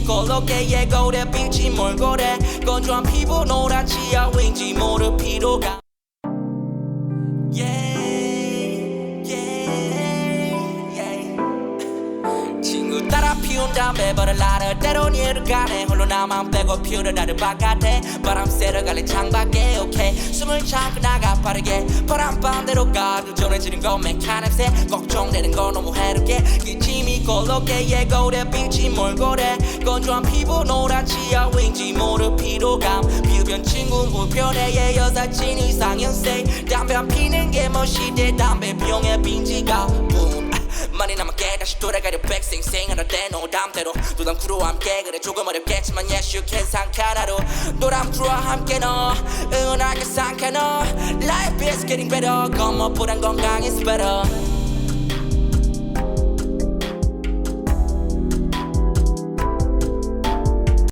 꼴롭게 예고래 빛이 몰고래 건조한 피부 노란 치아 왠지 모를 피로감 친구 따라 피운 담배 버를 나를 때론 이를 가네 홀로 나만 빼고 피우는 나를 바깥에 바람 쐬러 갈래 창밖에 오케이 숨을 참고 나가 빠르게 바람 반대로 가도 전해지는 건 메카 냄새 걱정되는 건 너무 해롭게 기침이 꼴롭게 예고래 빛이 몰고래 건조한 피부 노란 치아 왠지 모를 피로감 비흡연 친구 불편해 얘 여사친 이상형세 담배 안 피는 게 멋있대 담배 병에 빈지가 많이 남았게 다시 돌아가려 백생생하라 때 노담대로 노담 크루와 함께 그래 조금 어렵겠지만 yes you can 상쾌하루 노담 크루와 함께 너 응원하게 상쾌 너 Life is getting better 겁먹보단 건강 is better